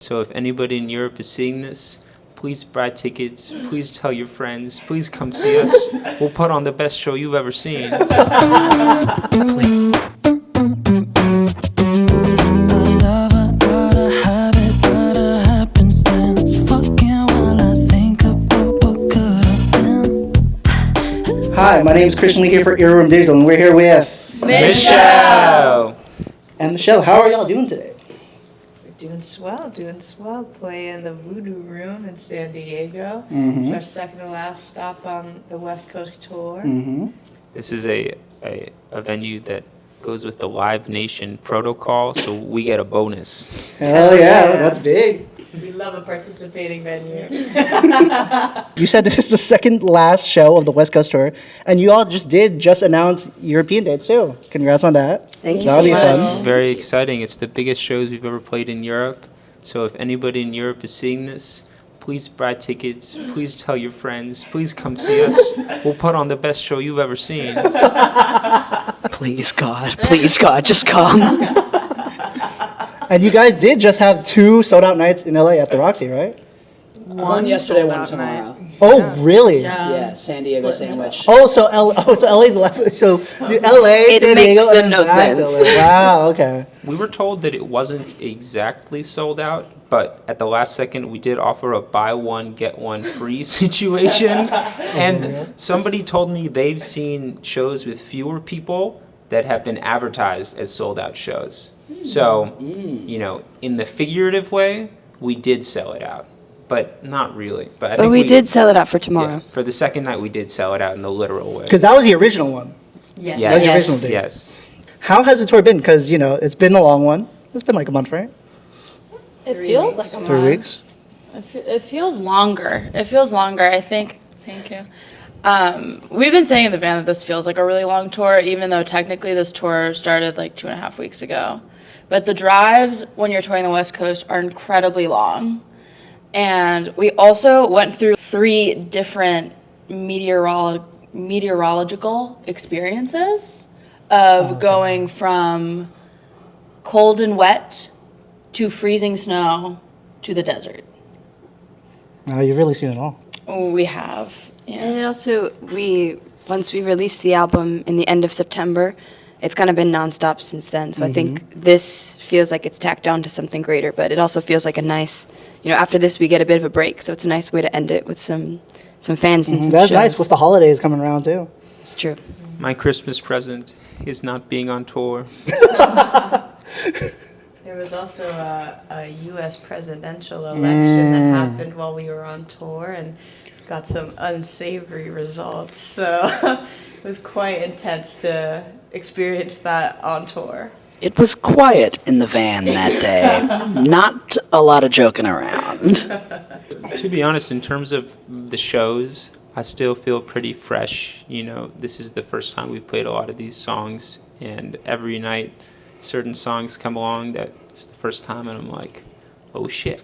So if anybody in Europe is seeing this, please buy tickets. Please tell your friends. Please come see us. We'll put on the best show you've ever seen. Hi, my name is Christian Lee here for Earworm Digital, and we're here with Michelle! And Michelle, how are y'all doing today? Doing swell. Playing the Voodoo Room in San Diego. Mm-hmm. It's our second to last stop on the West Coast tour. Mm-hmm. This is a venue that goes with the Live Nation protocol, so we get a bonus. Hell yeah, that's big. We love a participating venue. You said this is the second last show of the West Coast tour, and you all just announce European dates too. Congrats on that. Thank you That'll so be much. It's fun. very exciting. It's the biggest shows we've ever played in Europe. So if anybody in Europe is seeing this, please buy tickets. Please tell your friends. Please come see us. We'll put on the best show you've ever seen. Please, God, just come. And you guys did just have 2 sold-out nights in LA at the Roxy, right? One yesterday, one sold-out tomorrow. night. Oh, really? Yeah, San Diego sandwich. So LA's left. So LA, It San makes Diego, and no back to sense. LA. Wow. Okay. We were told that it wasn't exactly sold out, but at the last second, we did offer a buy one, get one free situation. And somebody told me they've seen shows with fewer people that have been advertised as sold out shows. So, in the figurative way, we did sell it out, but not really. I But think we did sell it out for tomorrow. Yeah, for the second night, we did sell it out in the literal way. Because that was the original one. Yes. Yes. That's the original date. Yes. How has the tour been? Because, it's been a long one. It's been like a month, right? It feels like a month. 3 weeks? It feels longer. I think. Thank you. We've been saying in the van that this feels like a really long tour, even though technically this tour started like 2.5 weeks ago. But the drives when you're touring the West Coast are incredibly long. And we also went through 3 different meteorological experiences of going from cold and wet to freezing snow to the desert. You've really seen it all. We have. Yeah. And it also, once we released the album in the end of September, it's kind of been nonstop since then. So I think this feels like it's tacked on to something greater, but it also feels like a nice, after this we get a bit of a break. So it's a nice way to end it with some fans and some That's shows. nice with the holidays coming around, too. It's true. My Christmas present is not being on tour. There was also a U.S. presidential election that happened while we were on tour and got some unsavory results. So it was quite intense to experience that on tour. It was quiet in the van that day. Not a lot of joking around. To be honest, in terms of the shows, I still feel pretty fresh. This is the first time we've played a lot of these songs, and every night certain songs come along that it's the first time, and I'm like, oh shit.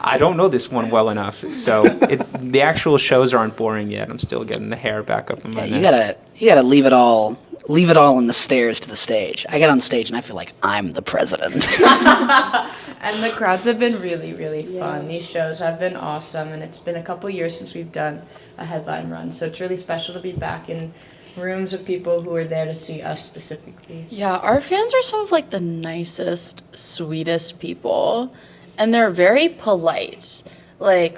I don't know this one well enough. So the actual shows aren't boring yet. I'm still getting the hair back up in my neck. You gotta leave it all in the stairs to the stage. I get on stage and I feel like I'm the president. And the crowds have been really, really fun. These shows have been awesome, and it's been a couple years since we've done a headline run. So it's really special to be back in rooms of people who are there to see us specifically. Yeah, our fans are some of like the nicest, sweetest people, and they're very polite,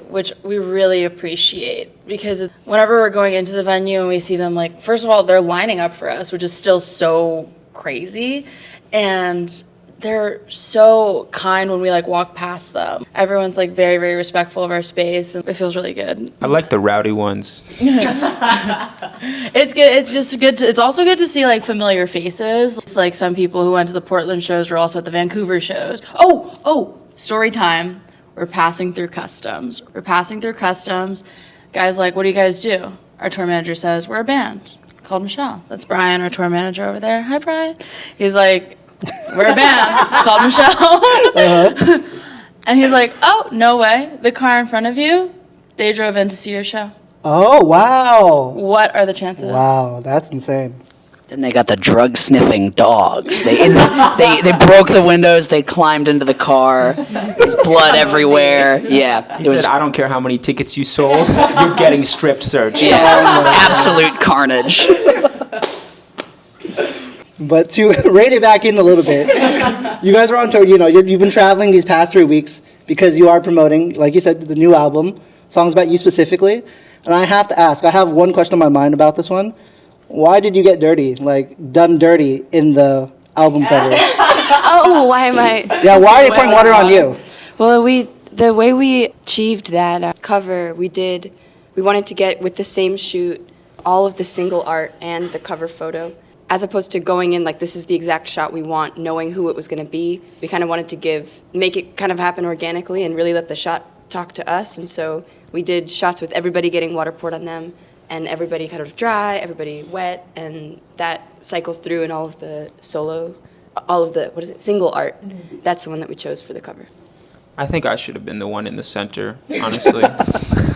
which we really appreciate, because whenever we're going into the venue and we see them, first of all, they're lining up for us, which is still so crazy, and they're so kind when we walk past them. Everyone's very, very respectful of our space, and it feels really good. I like the rowdy ones. It's good. It's just good. It's also good to see familiar faces. It's some people who went to the Portland shows were also at the Vancouver shows. Oh, story time. We're passing through customs. Guys what do you guys do? Our tour manager says, we're a band called Michelle. That's Brian, our tour manager over there. Hi, Brian. He's like, we're a band called Michelle. And he's like, oh, no way. The car in front of you, they drove in to see your show. Oh, wow. What are the chances? Wow, that's insane. Then they got the drug-sniffing dogs. They broke the windows. They climbed into the car. There's blood everywhere. Yeah, He said, I don't care how many tickets you sold, you're getting strip searched. absolute carnage. But to rein it back in a little bit, you guys are on tour. You know, you've been traveling these past 3 weeks because you are promoting, like you said, the new album, songs about you specifically. And I have to ask, I have one question on my mind about this one. Why did you get dirty, like done dirty in the album cover? Oh, why am I? Yeah, why are they pouring water on you? Well, the way we achieved that cover, we wanted to get with the same shoot all of the single art and the cover photo, as opposed to going in like this is the exact shot we want, knowing who it was going to be. We kind of wanted to make it kind of happen organically and really let the shot talk to us. And so we did shots with everybody getting water poured on them, and everybody kind of dry, everybody wet, and that cycles through in all of the single art. That's the one that we chose for the cover. I think I should have been the one in the center, honestly.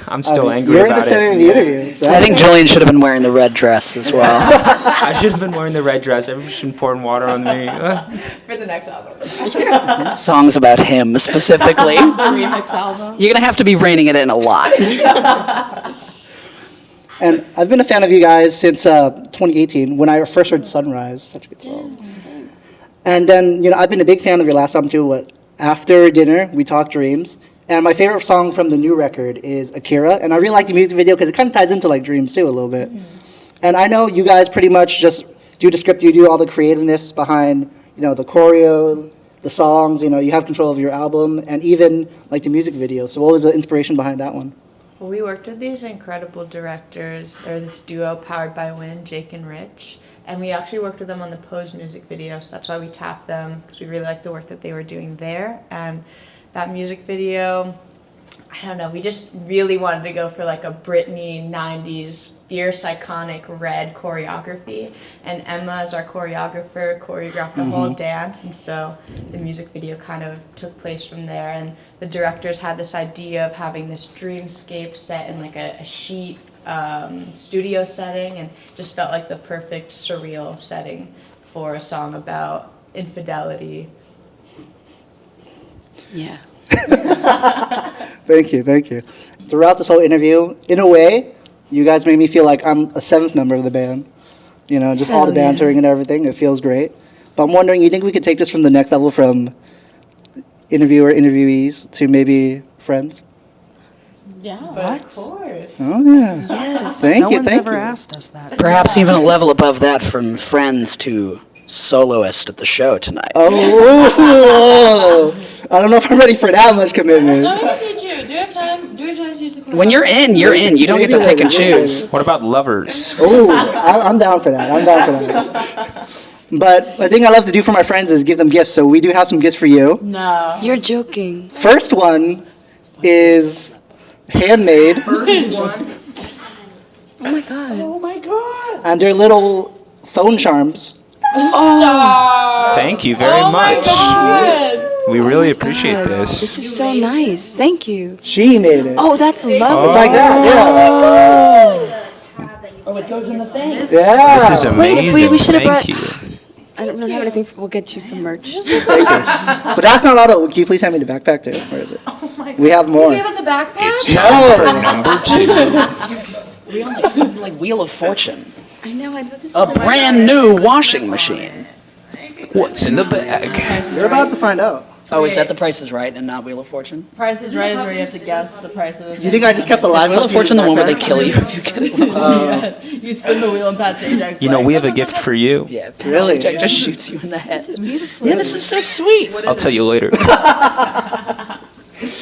I'm still angry You're in about the center it. of the interview. So. I think Julian should have been wearing the red dress as well. I should have been wearing the red dress. Everybody should have poured water on me. For the next album. Songs about him specifically. Remix album. You're gonna have to be reining it in a lot. And I've been a fan of you guys since 2018 when I first heard Sunrise, such a good song. And then, I've been a big fan of your last album too, After Dinner, We Talk Dreams. And my favorite song from the new record is Akira. And I really like the music video because it kind of ties into like dreams too a little bit. And I know you guys pretty much just do the script, you do all the creativeness behind, the choreo, the songs, you have control of your album and even like the music video. So what was the inspiration behind that one? Well, we worked with these incredible directors. They're this duo powered by Win, Jake and Rich. And we actually worked with them on the Pose music video, so that's why we tapped them, because we really liked the work that they were doing there. And that music video, I don't know, we just really wanted to go for like a Britney 90s fierce, iconic red choreography. And Emma, as our choreographer, choreographed the whole dance, and so the music video kind of took place from there. And the directors had this idea of having this dreamscape set in like a sheet studio setting, and just felt like the perfect surreal setting for a song about infidelity. Yeah. Thank you. Throughout this whole interview, in a way, you guys made me feel like I'm a seventh member of the band. Just all the bantering and everything. It feels great. But I'm wondering, you think we could take this from the next level from interviewees to maybe friends? Yeah. But of course. Oh, yeah. Yes. Thank No you. one's Thank ever you. asked us that. Perhaps even a level above that from friends to soloist at the show tonight. Oh, I don't know if I'm ready for that much commitment. No, we can teach you. Do we have time to use the When you're in, you're in. You don't get to Maybe pick and later. choose. What about lovers? Oh, I'm down for that. But the thing I love to do for my friends is give them gifts. So we do have some gifts for you. No. You're joking. First one is handmade, Oh my god. and they're little phone charms. Thank you very much. God. We really appreciate This this. is so nice. Thank you. She made it. Oh, that's lovely. It's like that, yeah. Oh, it goes in the thing. Yeah. This is Wait, amazing. we should have Thank brought- you. I don't have anything. We'll get you some merch. But that's not all. Can you please hand me the backpack too? Where is it? We have more. Give us a backpack? It's time for number 2. Like Wheel of Fortune. I know. I thought this A brand new washing machine. What's in the bag? You're about to find out. Oh, is that The Price is Right and not Wheel of Fortune? Price is Right is where you have to guess the price of the thing. You think I just kept the Is live? Wheel of copy Fortune the one where they backpack? kill you if you get it wrong? You spin the wheel and Pat Sajak's You know, like, we have a gift for you. Yeah, Really? Jack just shoots you in the head. This is beautiful. Yeah, this is so sweet. I'll tell you later.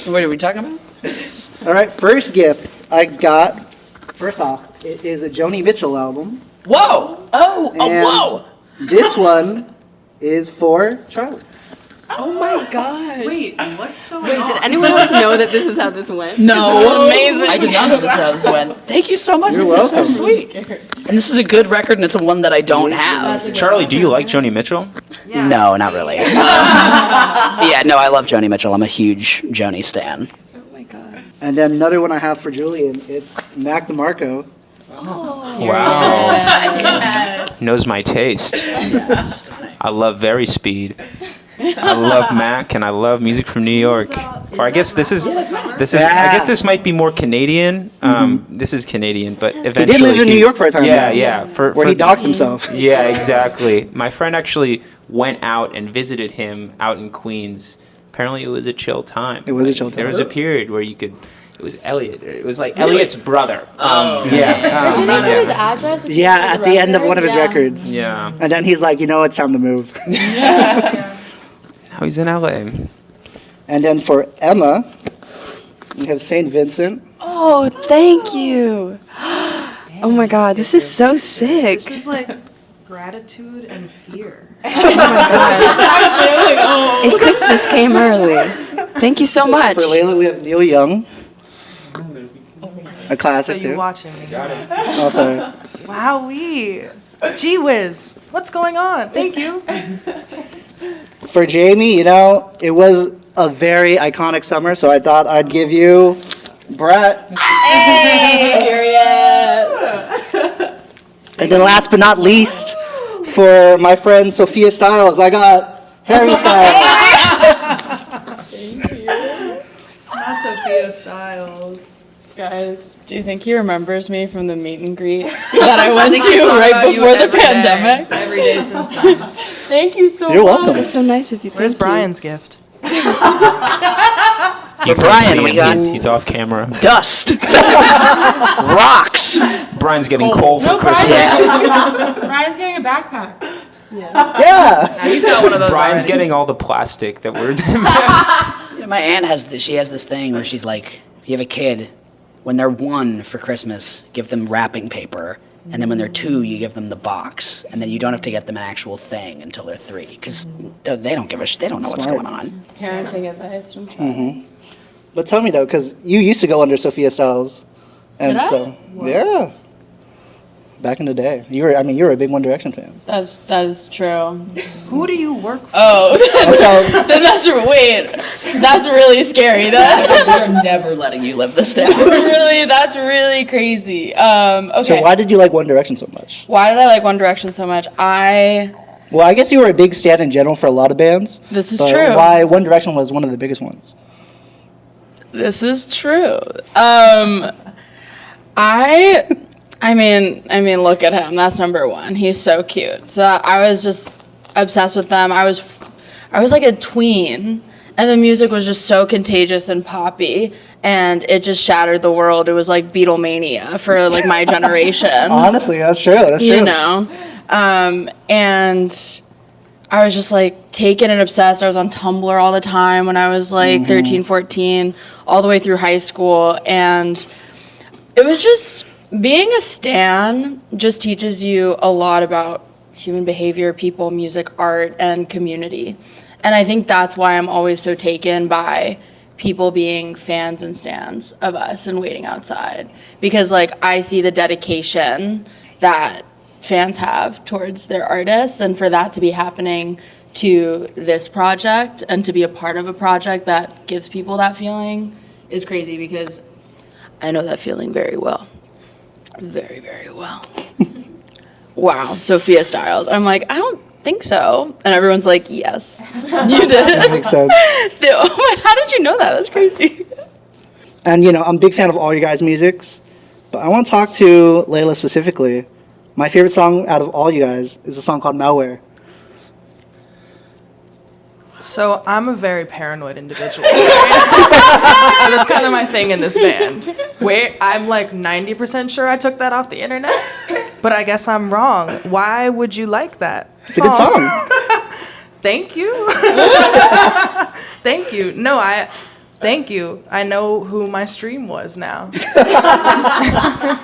What are we talking about? All right, first gift I got. First off, it is a Joni Mitchell album. Whoa! Oh, And whoa! This one is for Charli. Oh my god. Wait, what's going Wait, did anyone else know that this is how this went? No, amazing! I did not know this how this went. Thank you so much. You're this welcome. is so sweet. And this is a good record, and it's a one that I don't have. Charli, do you like Joni Mitchell? No, not really. Yeah, no, I love Joni Mitchell. I'm a huge Joni stan. Oh my god. And then another one I have for Julian. It's Mac DeMarco. Wow. knows my taste. I love Very Speed. I love Mac, and I love music from New York. Or I guess this is. I guess this might be more Canadian. This is Canadian, but eventually He did live in New York for a time. Yeah, though, yeah. where he doxed himself. Yeah, exactly. My friend actually went out and visited him out in Queens. Apparently, it was a chill time. It was a chill time. There was a period where you could. It was Elliot. It was like Elliot's brother. Yeah. Did he put his address? Yeah, at the end of one of his records. Yeah. And then he's like, it's time to move. Now he's in LA. And then for Emma, we have St. Vincent. Oh, thank you. Oh my God, this is so sick. This is like gratitude and fear. And Christmas came early. Thank you so much. For Layla, we have Neil Young. A So classic, you too. watching me? Oh, sorry. Wowee. Gee whiz. What's going on? Thank you. For Jamie, it was a very iconic summer, so I thought I'd give you Brat. Period. And then last but not least, for my friend Sofia Styles, I got Harry Styles. Not Sophia Styles. Guys, do you think he remembers me from the meet and greet that I went to right before the pandemic? Every day since then. Thank you so You're much. welcome. This is so nice of you. Where's Thank you. Brian's gift? For Brian, we got- He's off camera. Dust. Rocks. Brian's getting coal for No, Christmas. Brian's getting a backpack. Yeah. He's got one of those. Brian's getting all the plastic that we're. My aunt has this thing where she's like, if you have a kid, when they're 1 for Christmas, give them wrapping paper. And then when they're 2, you give them the box. And then you don't have to get them an actual thing until they're 3. Because they don't give a shit. They don't know what's Smart. going on. Parenting advice from Charli. But tell me, though, because you used to go under Sofia Styles. And Did I? so, yeah. Back in the day. You were a big One Direction fan. That is true. Who do you work for? Oh, That's how, that's really scary. We're never letting you live this down. That's really crazy. Okay. So why did you like One Direction so much? Why did I like One Direction so much? Well, I guess you were a big stan in general for a lot of bands. This is but true. Why One Direction was one of the biggest ones? This is true. I mean, look at him. That's number one. He's so cute. So I was just obsessed with them. I was like a tween, and the music was just so contagious and poppy, and it just shattered the world. It was like Beatlemania for like my generation. Honestly, that's true. That's true. And I was just like taken and obsessed. I was on Tumblr all the time when I was like 13, 14, all the way through high school, and it was just. Being a stan just teaches you a lot about human behavior, people, music, art, and community. And I think that's why I'm always so taken by people being fans and stans of us and waiting outside. Because, like, I see the dedication that fans have towards their artists, and for that to be happening to this project and to be a part of a project that gives people that feeling is crazy, because I know that feeling very well. Very, very well. Wow, Sofia Styles. I'm like, I don't think so. And everyone's like, yes, you did. That makes sense. How did you know that? That's crazy. And, I'm a big fan of all your guys' musics. But I want to talk to Layla specifically. My favorite song out of all you guys is a song called Malware. So I'm a very paranoid individual. And that's kind of my thing in this band. Where I'm like 90% sure I took that off the internet, but I guess I'm wrong. Why would you like that? It's a good song. Thank you. Thank you. Thank you. I know who my stream was now.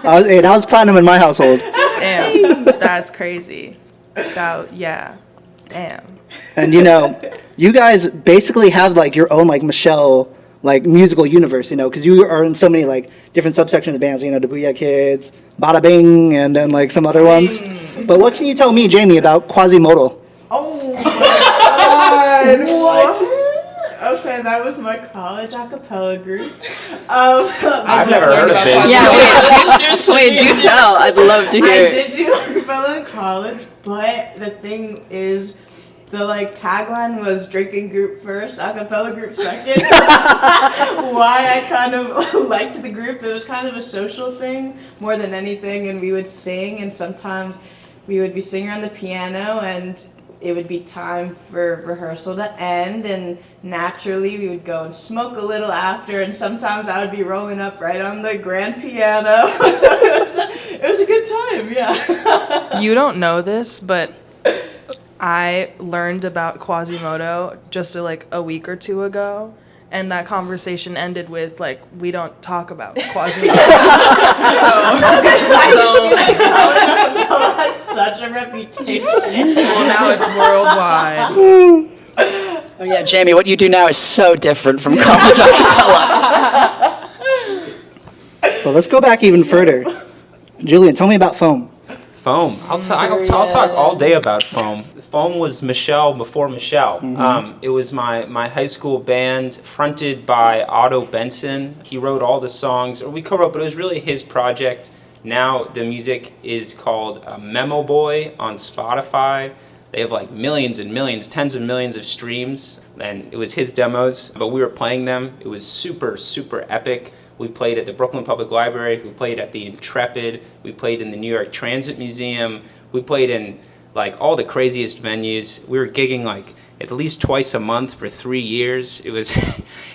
That was platinum in my household. Damn, that's crazy. Yeah. Damn. And, you guys basically have, like, your own, like, Michelle, like, musical universe, because you are in so many, like, different subsections of bands, the Booyah Kids, Bada Bing, and then, like, some other ones. But what can you tell me, Jamie, about Quasimodo? Oh my God. What? Okay. Okay, that was my college acapella group. I've never heard of this. Yeah, wait, do tell. I'd love to I hear it. did do acapella in college, but the thing is, the tagline was drinking group first, acapella group second. Why I kind of liked the group, it was kind of a social thing more than anything, and we would sing, and sometimes we would be singing on the piano, and it would be time for rehearsal to end, and naturally we would go and smoke a little after, and sometimes I would be rolling up right on the grand piano. So it was a good time, yeah. You don't know this, but I learned about Quasimodo just a week or two ago, and that conversation ended with we don't talk about Quasimodo. Acapella has such a reputation. Well, now it's worldwide. Oh yeah, Jamie, what you do now is so different from college acapella. But let's go back even further. Julian, tell me about foam. Foam. I'll talk all day about foam. Foam was Michelle before Michelle. It was my high school band fronted by Otto Benson. He wrote all the songs, or we co-wrote, but it was really his project. Now the music is called Memo Boy on Spotify. They have millions and millions, tens of millions of streams, and it was his demos, but we were playing them. It was super, super epic. We played at the Brooklyn Public Library, we played at the Intrepid, we played in the New York Transit Museum, we played in all the craziest venues. We were gigging at least twice a month for 3 years. It was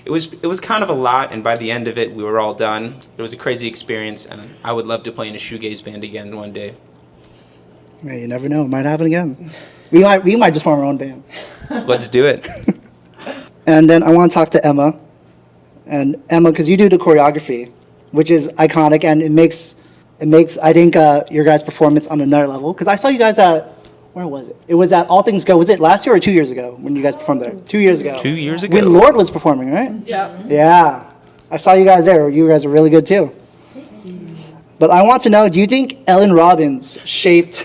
it was kind of a lot, and by the end of it we were all done. It was a crazy experience, and I would love to play in a shoegaze band again one day. Yeah, you never know, it might happen again. We might just form our own band. Let's do it. And then I want to talk to Emma. And Emma, because you do the choreography, which is iconic, and it makes I think your guys' performance on another level. Because I saw you guys at, where was it? It was at All Things Go. Was it last year or 2 years ago when you guys performed there? 2 years ago. 2 years ago. When Lord was performing, right? Yeah. Yeah. I saw you guys there. You guys were really good too. But I want to know, do you think Ellen Robbins shaped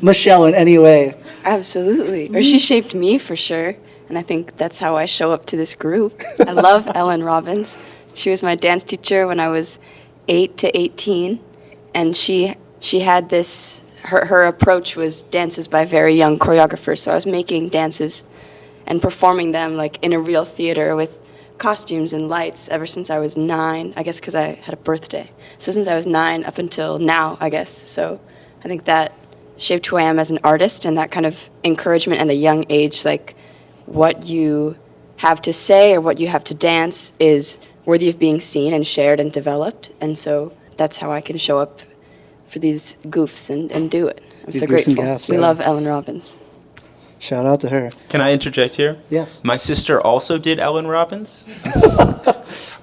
Michelle in any way? Absolutely. Or she shaped me for sure. And I think that's how I show up to this group. I love Ellen Robbins. She was my dance teacher when I was 8 to 18. And she had this, her approach was dances by very young choreographers. So I was making dances and performing them in a real theater with costumes and lights ever since I was 9, I guess because I had a birthday. So since I was 9 up until now, I guess. So I think that shaped who I am as an artist, and that kind of encouragement at a young age, what you have to say or what you have to dance is worthy of being seen and shared and developed. And so that's how I can show up for these goofs and do it. I'm These so goofs and grateful. gaffes, We yeah. love Ellen Robbins. Shout out to her. Can I interject here? Yes. My sister also did Ellen Robbins.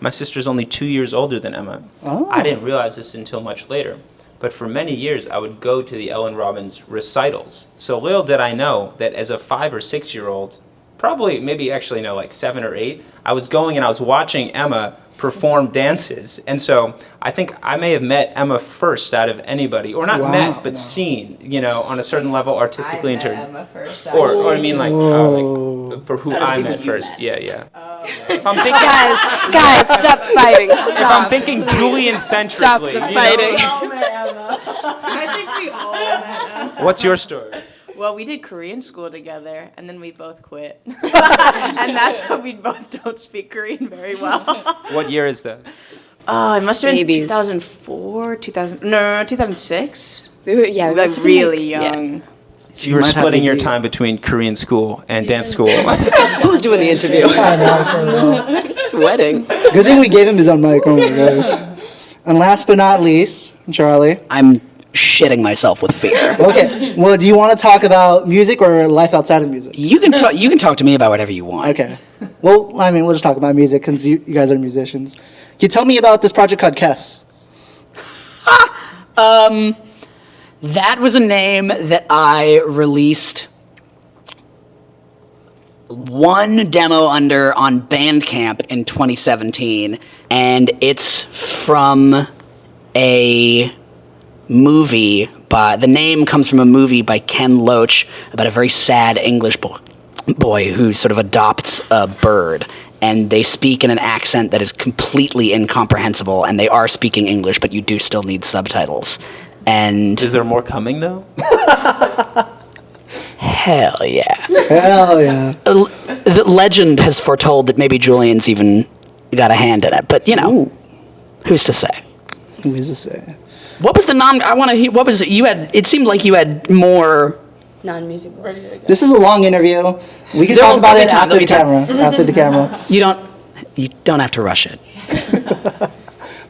My sister's only 2 years older than Emma. Oh. I didn't realize this until much later. But for many years, I would go to the Ellen Robbins recitals. So little did I know that as a 5 or 6 year old, probably, maybe actually no, 7 or 8, I was going and I was watching Emma perform dances. And so I think I may have met Emma first out of anybody, or not Wow. met, but seen, on a certain level artistically. I met Emma first. Or I mean for who I met first. Yeah. If I'm thinking, Guys, stop fighting. if I'm Stop. thinking Julian-centrically, Stop the fighting. We all met Emma. I think we all met Emma. What's your story? Well, we did Korean school together, and then we both quit. And that's how we both don't speak Korean very well. What year is that? Oh, it must have been Babies. 2004, 2006. We were, yeah, We we were must have been, really yeah. young. You were might have splitting to your be- time between Korean school and dance school. Who's doing the interview? Sweating. Good thing we gave him his own mic. Oh my gosh. And last but not least, Charlie. I'm shitting myself with fear. Okay. Well, do you want to talk about music or life outside of music? You can talk. You can talk to me about whatever you want. Okay. Well, I mean, we'll just talk about music since you guys are musicians. Can you tell me about this project called Kess? That was a name that I released one demo under on Bandcamp in 2017, and it's from a movie the name comes from a movie by Ken Loach about a very sad English boy who sort of adopts a bird, and they speak in an accent that is completely incomprehensible, and they are speaking English, but you do still need subtitles. And Is there more coming though? hell yeah. Hell yeah. The legend has foretold that maybe Julian's even got a hand in it, but Ooh. who's to say? Who is to say? What was the I want to hear. What was it? You had. It seemed like you had more. Non-musical. This is a long interview. We can There'll- talk about there'll be it time, after there'll the be time. camera. After the camera. You don't have to rush it.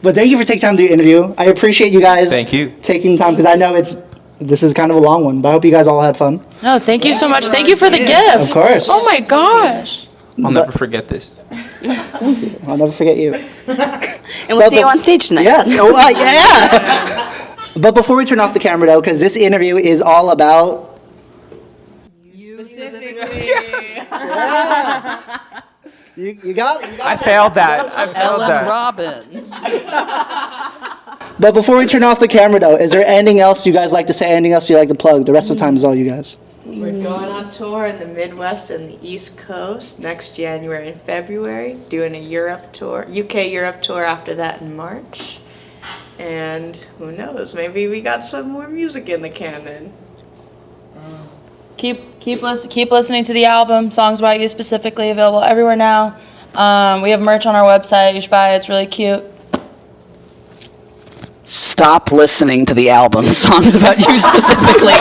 But thank you for taking time to do the interview. I appreciate you guys. Thank you. Taking time because I know this is kind of a long one, but I hope you guys all had fun. No, thank you so much. Thank you for the gift. Of course. Oh my gosh. I'll never forget this. I'll never forget you. And we'll see you on stage tonight. Yes. Oh, yeah. But before we turn off the camera, though, because this interview is all about you got it. I failed that. I failed that. Robbins. But before we turn off the camera, though, is there anything else you guys like to say? Anything else you like to plug? The rest of the time is all you guys. We're going on tour in the Midwest and the East Coast next January and February, doing a Europe tour, UK Europe tour after that in March. And who knows, maybe we got some more music in the canon. Keep listening to the album. Songs About You specifically available everywhere now. We have merch on our website. You should buy it. It's really cute. Stop listening to the album. Songs About You specifically.